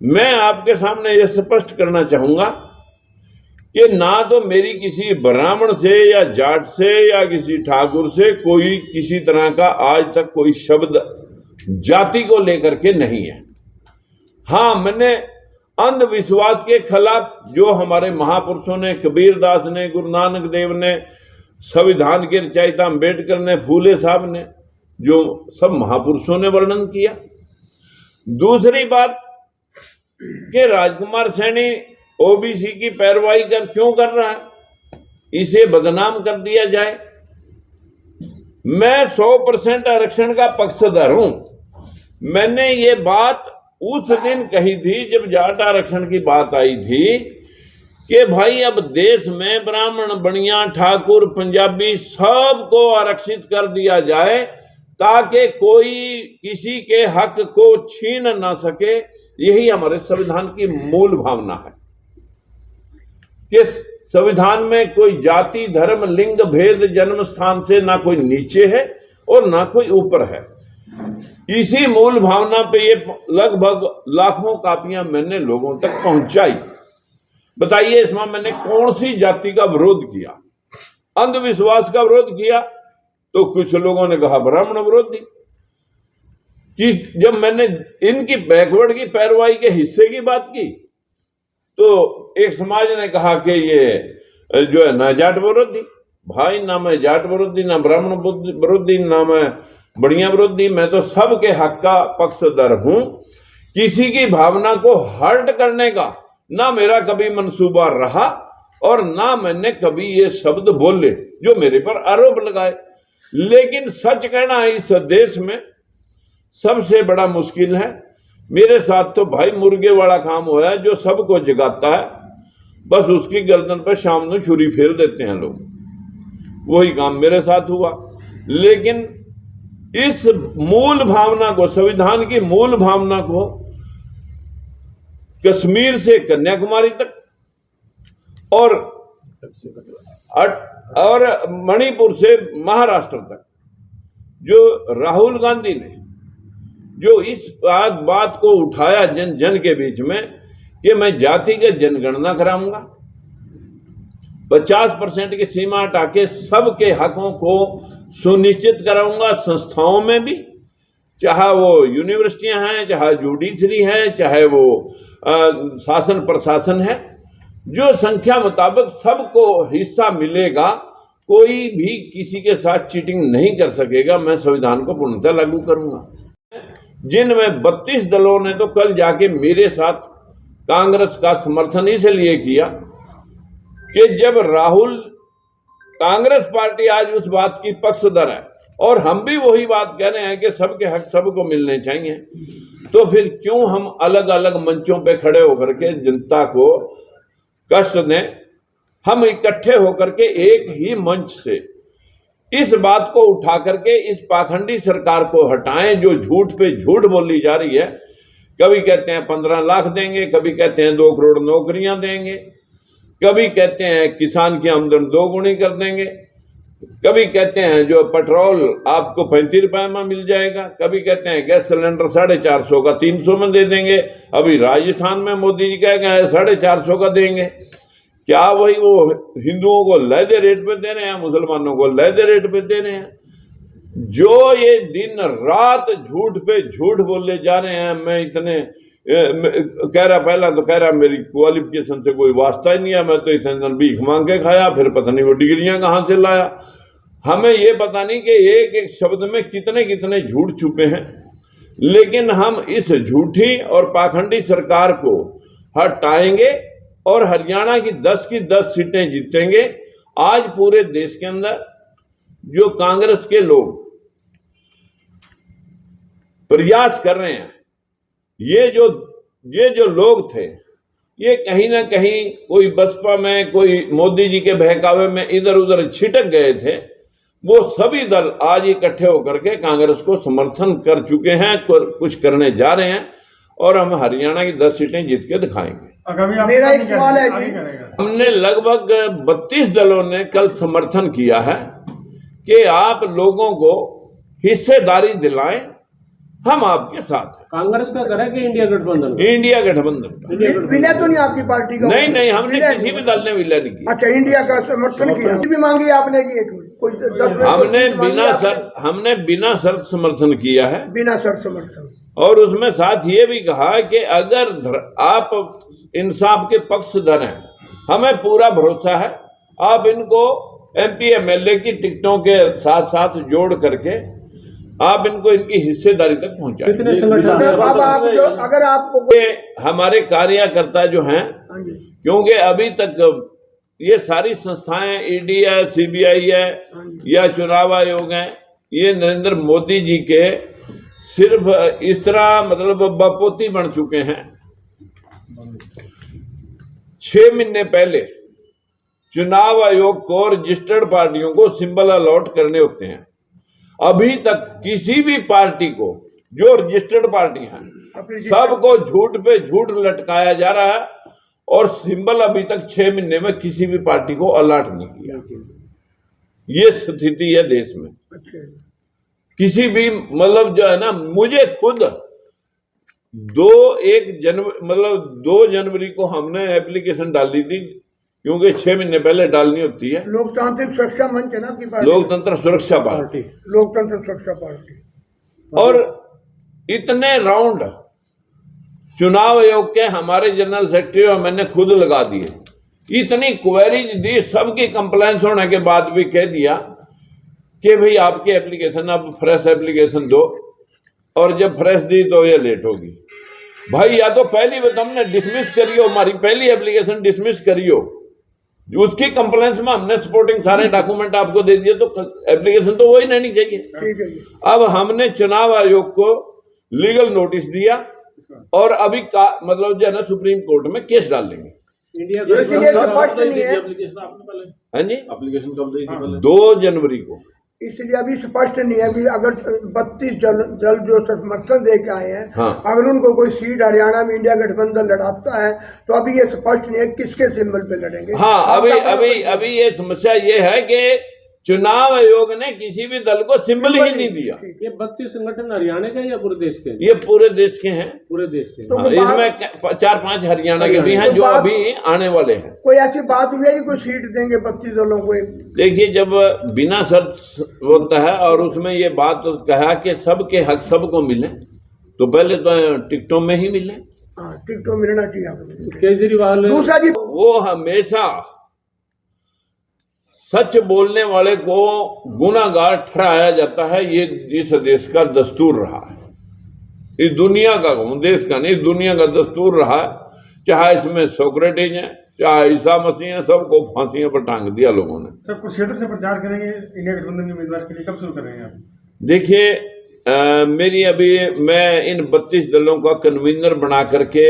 मैं आपके सामने यह स्पष्ट करना चाहूंगा कि ना तो मेरी किसी ब्राह्मण से या जाट से या किसी ठाकुर से कोई किसी तरह का आज तक कोई शब्द जाति को लेकर के नहीं है। हाँ, मैंने अंधविश्वास के खिलाफ जो हमारे महापुरुषों ने, कबीरदास ने, गुरु नानक देव ने, संविधान के रचयिता अम्बेडकर ने, फूले साहब ने, जो सब महापुरुषों ने वर्णन किया। दूसरी बात कि राजकुमार सैनी ओबीसी की पैरवाई क्यों कर रहा है, इसे बदनाम कर दिया जाए। मैं 100% आरक्षण का पक्षधर हूं। मैंने ये बात उस दिन कही थी जब जाट आरक्षण की बात आई थी कि भाई अब देश में ब्राह्मण, बनिया, ठाकुर, पंजाबी सबको आरक्षित कर दिया जाए ताकि कोई किसी के हक को छीन ना सके। यही हमारे संविधान की मूल भावना है कि संविधान में कोई जाति, धर्म, लिंग भेद, जन्म स्थान से ना कोई नीचे है और ना कोई ऊपर है। इसी मूल भावना पे ये लगभग लाखों कापियां मैंने लोगों तक पहुंचाई। बताइए इसमें मैंने कौन सी जाति का विरोध किया? अंधविश्वास का विरोध किया तो कुछ लोगों ने कहा ब्राह्मण विरोधी। कि जब मैंने इनकी बैकवर्ड की पैरवाई के हिस्से की बात की तो एक समाज ने कहा कि ये जो है ना जाट विरोधी। भाई, ना मैं जाट विरोधी, ना ब्राह्मण विरोधी, ना मैं बढ़िया विरोधी, मैं तो सबके हक का पक्षधर हूं। किसी की भावना को हर्ट करने का ना मेरा कभी मंसूबा रहा और ना मैंने कभी ये शब्द बोले जो मेरे पर आरोप लगाए। लेकिन सच कहना इस देश में सबसे बड़ा मुश्किल है। मेरे साथ तो भाई मुर्गे वाला काम हुआ है, जो सबको जगाता है, बस उसकी गर्दन पर शाम को छुरी फेर देते हैं लोग। वही काम मेरे साथ हुआ। लेकिन इस मूल भावना को, संविधान की मूल भावना को कश्मीर से कन्याकुमारी तक और मणिपुर से महाराष्ट्र तक, जो राहुल गांधी ने जो इस बात को उठाया जन जन के बीच में कि मैं जातिगत जनगणना कराऊंगा, 50% की सीमा हटा के सबके हकों को सुनिश्चित कराऊंगा, संस्थाओं में भी, चाहे वो यूनिवर्सिटियां हैं, चाहे जुडिशरी है, चाहे वो शासन प्रशासन है, जो संख्या मुताबिक सबको हिस्सा मिलेगा, कोई भी किसी के साथ चीटिंग नहीं कर सकेगा। मैं संविधान को पूर्णतः लागू करूंगा। जिनमें 32 दलों ने तो कल जाके मेरे साथ कांग्रेस का समर्थन इसलिए किया कि जब राहुल, कांग्रेस पार्टी आज उस बात की पक्षधर है और हम भी वही बात कह रहे हैं कि सबके हक सबको मिलने चाहिए, तो फिर क्यों हम अलग अलग मंचों पे खड़े होकर के जनता को कष्ट दें? हम इकट्ठे होकर के एक ही मंच से इस बात को उठा करके इस पाखंडी सरकार को हटाएं जो झूठ पे झूठ बोली जा रही है। कभी कहते हैं 15 लाख देंगे, कभी कहते हैं 2 करोड़ नौकरियां देंगे, कभी कहते हैं किसान की आमदन 2 गुनी कर देंगे, कभी कहते हैं जो पेट्रोल आपको 35 रुपए में मिल जाएगा, कभी कहते हैं गैस सिलेंडर 450 का 300 में दे देंगे। अभी राजस्थान में मोदी जी कह गए 450 का देंगे। क्या वही वो हिंदुओं को लहदे रेट पे दे रहे हैं, मुसलमानों को लहदे रेट पे दे रहे हैं? जो ये दिन रात झूठ पे झूठ बोले जा रहे हैं। मैं इतने कह रहा, पहला तो कह रहा मेरी क्वालिफिकेशन से कोई वास्ता ही नहीं है, मैं तो इतने भीख मांग के खाया, फिर पता नहीं वो डिग्रियां कहाँ से लाया। हमें ये पता नहीं कि एक एक शब्द में कितने कितने झूठ छुपे हैं। लेकिन हम इस झूठी और पाखंडी सरकार को हटाएंगे और हरियाणा की 10 सीटें जीतेंगे। आज पूरे देश के अंदर जो कांग्रेस के लोग प्रयास कर रहे हैं, ये जो लोग थे, ये कहीं ना कहीं कोई बसपा में, कोई मोदी जी के बहकावे में इधर उधर छिटक गए थे, वो सभी दल आज इकट्ठे होकर के कांग्रेस को समर्थन कर चुके हैं, कुछ करने जा रहे हैं और हम हरियाणा की 10 सीटें जीत के दिखाएंगे। मेरा एक सवाल है जी, हमने लगभग 32 दलों ने कल समर्थन किया है कि आप लोगों को हिस्सेदारी दिलाएं हम आपके साथ हैं। कांग्रेस का करे कि इंडिया गठबंधन का? इंडिया गठबंधन। विलय तो नहीं आपकी पार्टी का? नहीं, हमने विलय किसी नहीं। भी दल ने विलय नहीं किया। अच्छा, इंडिया का समर्थन किया भी मांगी आपने कि कोई 10 हमने बिना शर्त समर्थन किया है, बिना शर्त समर्थन। और उसमें साथ ये भी कहा कि अगर आप इंसाफ के पक्षधर हैं, हमें पूरा भरोसा है, आप इनको MP MLA की टिकटों के साथ साथ जोड़ करके आप इनको इनकी हिस्सेदारी तक पहुंचाएं। कितने संगठन? अब आप जो अगर आपको ये हमारे कार्यकर्ता जो हैं, हाँ जी, क्योंकि अभी तक ये सारी संस्थाएं ED है, CBI है या चुनाव आयोग है, ये नरेंद्र मोदी जी के सिर्फ इस तरह मतलब बपोती बन चुके हैं। 6 महीने पहले चुनाव आयोग को रजिस्टर्ड पार्टियों को सिंबल अलॉट करने होते हैं। अभी तक किसी भी पार्टी को, जो रजिस्टर्ड पार्टी हैं, सबको झूठ पे झूठ लटकाया जा रहा है, और सिंबल अभी तक 6 महीने में किसी भी पार्टी को अलॉट नहीं किया। ये स्थिति है देश में। किसी भी मतलब जो है ना, मुझे खुद 2 जनवरी को हमने एप्लीकेशन डाली थी, क्योंकि 6 महीने पहले डालनी होती है। लोकतांत्रिक सुरक्षा मंच है ना आपकी पार्टी? लोकतंत्र सुरक्षा पार्टी, लोकतंत्र सुरक्षा पार्टी। और इतने राउंड चुनाव आयोग के हमारे जनरल सेक्रेटरी और मैंने खुद लगा दिए, इतनी क्वेरीज दी, सबकी कंप्लेंस होने के बाद भी कह दिया कि भाई आपकी एप्लीकेशन, अब फ्रेश एप्लीकेशन दो, और जब फ्रेश दी तो ये लेट होगी। भाई या तो पहली बात हमने डिसमिस करियो, हमारी पहली एप्लीकेशन डिसमिस करियो, उसकी कंप्लेंस में हमने सपोर्टिंग सारे डॉक्यूमेंट आपको दे दिए, तो एप्लीकेशन तो वही नहीं चाहिए। ठीक है जी। अब हमने चुनाव आयोग को लीगल नोटिस दिया, और अभी मतलब जो है ना सुप्रीम कोर्ट में केस डाल लेंगे। इंडिया इसलिए स्पष्ट नहीं है, हाँ जी, एप्लीकेशन कब दी थी? 2 जनवरी को। इसलिए अभी स्पष्ट नहीं है कि अगर 32 दल जो समर्थन दे के आए हैं, हाँ, अगर उनको कोई सीट हरियाणा में इंडिया गठबंधन लड़ाता है, तो अभी ये स्पष्ट नहीं है किसके सिंबल पे लड़ेंगे। हाँ, अभी ये समस्या ये है कि चुनाव आयोग ने किसी भी दल को सिंबल ही नहीं दिया। ये 32 संगठन हरियाणा के या पूरे देश के? ये पूरे देश के हैं। पूरे देश के। तो हाँ, इसमें 4-5 हरियाणा के भी हैं, जो अभी आने वाले हैं। कोई ऐसी बात हुई है कि कोई सीट देंगे 32 दलों को? देखिए, जब बिना शर्त होता है और उसमें ये बात कहा कि सबके हक सबको मिले, तो पहले तो टिकटों में ही मिले। हाँ, टिकटों मिलना चाहिए आपको। केजरीवाल दूसरा जी, वो हमेशा सच बोलने वाले को गुनाहगार ठहराया जाता है। ये इस देश का दस्तूर रहा है, इस दुनिया का, देश का नहीं, इस दुनिया का दस्तूर रहा है। चाहे इसमें सोक्रेटिस है, चाहे ईसा मसीह है, सबको फांसियों पर टांग दिया लोगों ने। सर, कुछ क्षेत्र से प्रचार करेंगे इंडिया गठबंधन के उम्मीदवार के लिए, कब शुरू कर रहे हैं आप? देखिए, मैं इन 32 दलों का कन्वीनर बना करके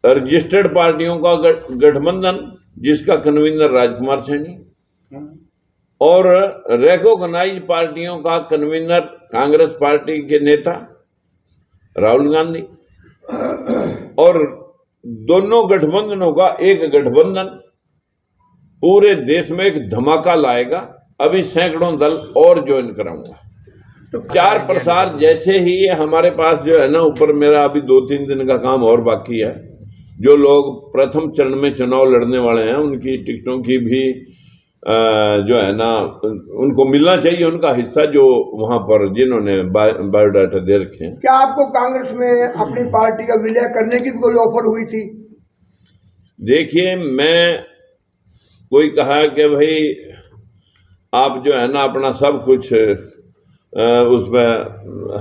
रजिस्टर्ड पार्टियों का गठबंधन, जिसका कन्वीनर राजकुमार सैनी, और रिकॉग्नाइज पार्टियों का कन्वीनर कांग्रेस पार्टी के नेता राहुल गांधी, और दोनों गठबंधनों का एक गठबंधन पूरे देश में एक धमाका लाएगा। अभी सैकड़ों दल और ज्वाइन कराऊंगा। तो प्रचार प्रसार जैसे ही हमारे पास जो है ना, ऊपर मेरा अभी 2-3 दिन का काम और बाकी है। जो लोग प्रथम चरण में चुनाव लड़ने वाले हैं, उनकी टिकटों की भी जो है ना, उनको मिलना चाहिए उनका हिस्सा, जो वहां पर जिन्होंने बायोडाटा दे रखे हैं। क्या आपको कांग्रेस में अपनी पार्टी का विलय करने की भी कोई ऑफर हुई थी? देखिए, मैं कोई कहा कि भाई आप जो है ना अपना सब कुछ उसमें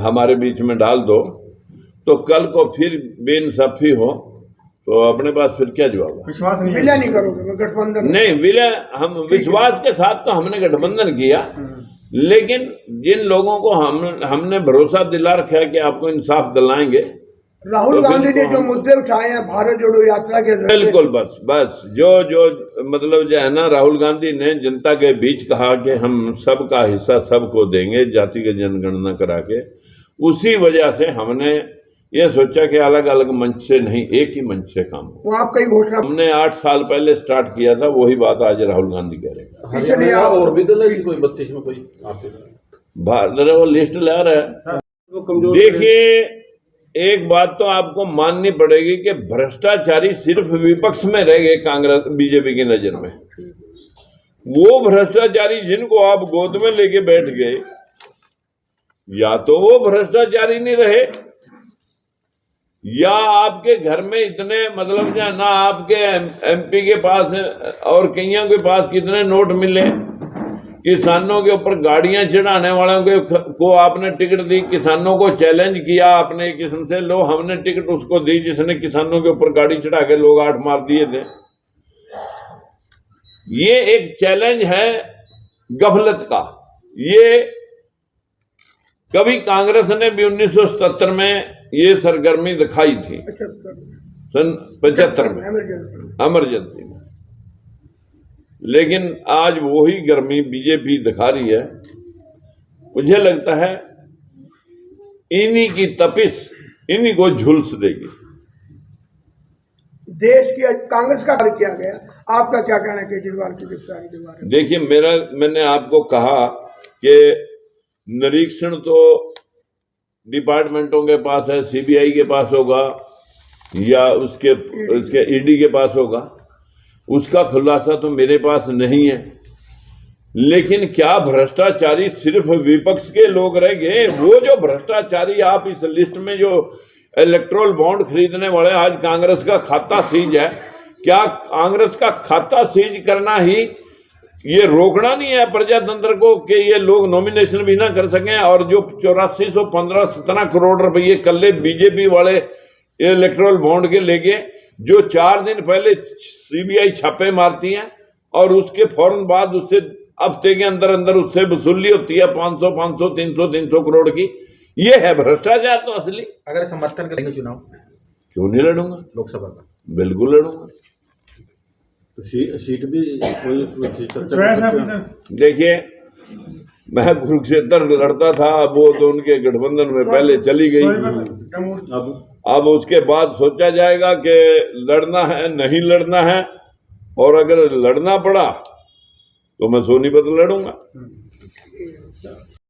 हमारे बीच में डाल दो, तो कल को फिर बेइंसाफी हो तो अपने पास फिर क्या जवाब है? विश्वास नहीं, विलय नहीं करोगे? मैं गठबंधन नहीं, विलय हम विश्वास के साथ तो हमने गठबंधन किया, लेकिन जिन लोगों को हमने भरोसा दिला रखा है कि आपको इंसाफ दिलाएंगे। राहुल गांधी ने जो मुद्दे उठाए हैं भारत जोड़ो यात्रा के, बिल्कुल, बस जो मतलब जो है ना, राहुल गांधी ने जनता के बीच कहा कि हम सबका हिस्सा सबको देंगे, जातिगत जनगणना करा के, उसी वजह से हमने ये सोचा कि अलग अलग मंच से नहीं, एक ही मंच से काम हो। वो आपका ही घोषणा हमने 8 साल पहले स्टार्ट किया था, वही बात आज राहुल गांधी कह रहे हैं। हरियाणा और भी दल है कोई 32 में कोई आपके वो लिस्ट ला रहा है। कमजोर? देखिए, एक बात तो आपको माननी पड़ेगी कि भ्रष्टाचारी सिर्फ विपक्ष में रह गए कांग्रेस बीजेपी की नजर में। वो भ्रष्टाचारी जिनको आप गोद में लेके बैठ गए, या तो वो भ्रष्टाचारी नहीं रहे, या आपके घर में इतने मतलब ना आपके एमपी के पास और कईयों के पास कितने नोट मिले, किसानों के ऊपर गाड़ियां चढ़ाने वालों को आपने टिकट दी, किसानों को चैलेंज किया आपने एक किस्म से, लो हमने टिकट उसको दी जिसने किसानों के ऊपर गाड़ी चढ़ा के लोग 8 मार दिए थे। ये एक चैलेंज है गफलत का। ये कभी कांग्रेस ने भी 1977 में ये सरगर्मी दिखाई थी, सन 75 में इमरजेंसी में, लेकिन आज वही गर्मी बीजेपी दिखा रही है। मुझे लगता है इन्हीं की तपिश इन्हीं को झुलस देगी। देश की कांग्रेस का कार्य किया गया, आपका क्या कहना है केजरीवाल की गिरफ्तारी के बारे में? देखिए, मैंने आपको कहा कि निरीक्षण तो डिपार्टमेंटों के पास है, सीबीआई के पास होगा या उसके ईडी के पास होगा, उसका खुलासा तो मेरे पास नहीं है। लेकिन क्या भ्रष्टाचारी सिर्फ विपक्ष के लोग रह गए? वो जो भ्रष्टाचारी आप इस लिस्ट में जो इलेक्ट्रोल बॉन्ड खरीदने वाले, आज कांग्रेस का खाता सीज है, क्या कांग्रेस का खाता सीज करना ही ये रोकना नहीं है प्रजातंत्र को कि ये लोग नॉमिनेशन भी ना कर सकें? और जो 8415 करोड़ रुपए कल्ले बीजेपी वाले इलेक्ट्रोल बॉन्ड के लेके, जो 4 दिन पहले सीबीआई छापे मारती है और उसके फौरन बाद उससे हफ्ते के अंदर अंदर उससे वसूली होती है 500 500 300 करोड़ की। ये है भ्रष्टाचार तो असली। अगर समर्थन करेंगे चुनाव, क्यों नहीं लड़ूंगा? लोकसभा का बिल्कुल लड़ूंगा। तो सीट भी कोई चॉइस है आपकी सर? देखिए, मैं कुरुक्षेत्र लड़ता था, अब वो तो उनके गठबंधन में पहले चली गई। अब उसके बाद सोचा जाएगा कि लड़ना है नहीं लड़ना है, और अगर लड़ना पड़ा तो मैं सोनीपत लड़ूंगा।